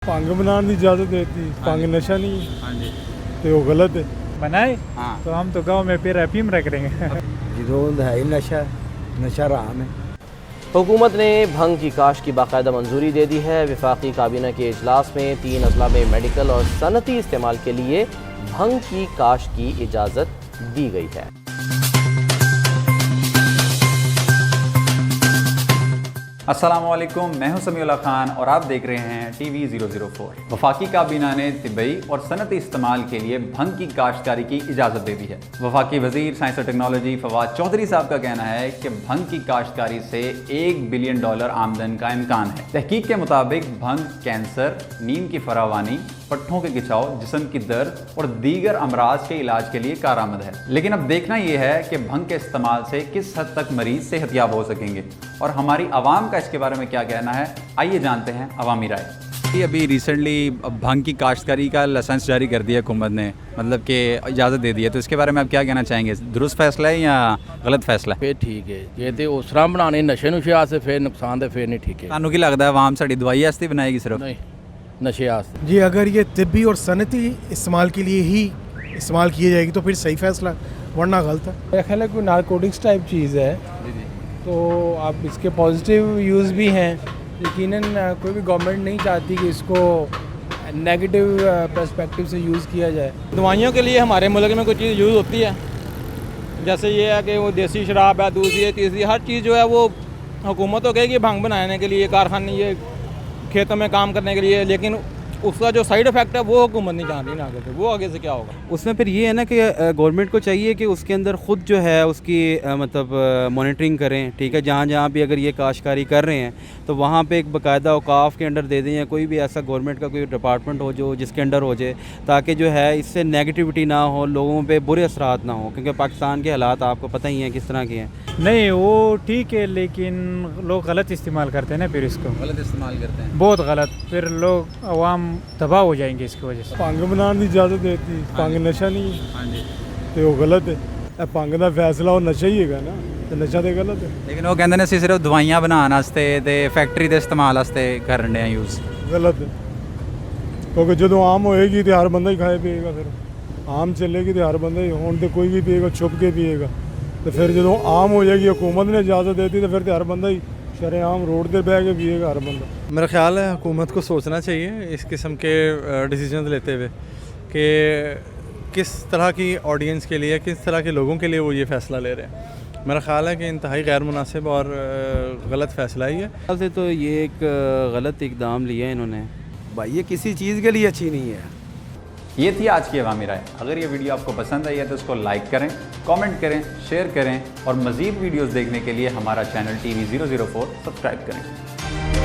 ਭੰਗ बनाने की इजाज़त देती, भंग नशा नहीं है। हाँ जी तो वो गलत है। बनाए हाँ तो हम तो गांव में फिर अफीम रख रहे हैं। जिरोंद है ही नशा, नशा राम है। हुकूमत ने भंग की काश्त की बाकायदा मंजूरी दे दी है। वफाकी काबीना के इजलास में 3 अजला में मेडिकल और सनती इस्तेमाल के लिए भंग की काश्त की इजाज़त दी गई है। अस्सलामुअलैकुम, मैं हूं समीउल्लाह खान और आप देख रहे हैं टीवी 004। वफाकी काबीना ने तिब्बई और सनती इस्तेमाल के लिए भंग की काश्तकारी की इजाज़त दे दी है। वफाकी वज़ीर साइंस और टेक्नोलॉजी फवाद चौधरी साहब का कहना है कि भंग की काश्तकारी से $1 बिलियन आमदन का इम्कान है। तहकीक के मुताबिक भंग कैंसर, नींद की फरावानी, पट्ठों के खिंचाव, जिस्म की दर्द और दीगर अमराज के इलाज के लिए कारआमद है। लेकिन अब देखना यह है कि भंग के इस्तेमाल से किस हद तक मरीज सेहतयाब हो सकेंगे और हमारी आवाम का इसके बारे में क्या कहना है। आइए जानते हैं अवामी राय। अभी रिसेंटली भंग की काश्तकारी का लाइसेंस जारी कर दिया हुकूमत ने, मतलब कि इजाज़त दे दी है, तो इसके बारे में आप क्या कहना चाहेंगे? दुरुस्त फैसला है या गलत फैसला है? फिर ठीक है, ये तो उस तरह बनाने नशे नुशे से फिर नुकसान तो फिर नहीं ठीक है। ਤੁਹਾਨੂੰ ਕੀ ਲੱਗਦਾ ਹੈ ਆਵਾਮ ਸਾਡੀ ਦਵਾਈ ਵਾਸਤੇ ਬਣਾਏਗੀ ਸਿਰਫ? नहीं नशे आस्ते जी अगर ये तिब्बी और सनती इस्तेमाल के लिए ही इस्तेमाल की जाएगी तो फिर सही फैसला, वरना गलत है। मेरा ख्याल है कोई नारकोटिक्स टाइप चीज़ है, तो आप इसके पॉजिटिव यूज़ भी हैं। यकीनन कोई भी गवर्नमेंट नहीं चाहती कि इसको नेगेटिव पर्सपेक्टिव से यूज़ किया जाए। दवाइयों के लिए हमारे मुल्क में कोई चीज़ यूज़ होती है, जैसे ये है कि वो देसी शराब है, दूसरी है, तीसरी, हर चीज़ जो है वो हुकूमत तो कहेगी भंग बनाने के लिए, कारखाने ये खेतों में काम करने के लिए, लेकिन उसका जो साइड इफ़ेक्ट है वो हुकूमत नहीं जान रही ना आगे से, वो आगे से क्या होगा। उसमें फिर ये है ना कि गवर्नमेंट को चाहिए कि उसके अंदर ख़ुद जो है उसकी मतलब मॉनिटरिंग करें, ठीक है। जहाँ जहाँ भी अगर ये काश्तकारी कर रहे हैं तो वहाँ पे एक बाकायदा औकाफ के अंडर दे दें, या कोई भी ऐसा गवर्नमेंट का कोई डिपार्टमेंट हो जो जिसके अंडर हो जाए, ताकि जो है इससे नेगेटिविटी ना हो, लोगों पे बुरे असरात ना हो, क्योंकि पाकिस्तान के हालात आपको पता ही हैं किस तरह के हैं। नहीं वो ठीक है, लेकिन लोग गलत इस्तेमाल करते हैं ना, फिर इसको गलत इस्तेमाल करते हैं, बहुत गलत, फिर लोग अवाम तबाह हो जाएंगे इसकी वजह से। भंग बनाने की इजाज़त देती, भंग नशा नहीं है। हाँ जी। तो वो गलत है। भंग का फैसला और नशा ही है ना, तो नशा तो गलत है। लेकिन वो कहते हैं ਅਸੀਂ सिर्फ दवाइयां बनाने वास्ते ते फैक्ट्री ਦੇ इस्तेमाल वास्ते कर रहे हैं यूज़। गलत है, क्योंकि जो आम होएगी तो हर बंदा ही खाए पिएगा, फिर आम चलेगी तो हर बंदा ही होने तो कोई भी पिएगा, छुप के पिएगा। तो फिर जो आम हो जाएगी, हुकूमत ने इजाज़त देती, तो फिर तो हर बंदा ही शरेआम रोड पर बह के पिएगा हर बंदा। मेरा ख्याल है हुकूमत को सोचना चाहिए इस किस्म के डिसीजन लेते हुए कि किस तरह की ऑडियंस के लिए, किस तरह के लोगों के लिए वो ये फ़ैसला ले रहे हैं। मेरा ख्याल है कि इंतहाई गैर मुनासिब और गलत फ़ैसला ही है। से तो ये एक गलत इकदाम लिया है इन्होंने। भाई ये किसी चीज़ के लिए अच्छी नहीं है। ये थी आज की अवामी राय। अगर ये वीडियो आपको पसंद आई है तो इसको लाइक करें, कमेंट करें, शेयर करें और मज़ीद वीडियोस देखने के लिए हमारा चैनल TV 004 सब्सक्राइब करें।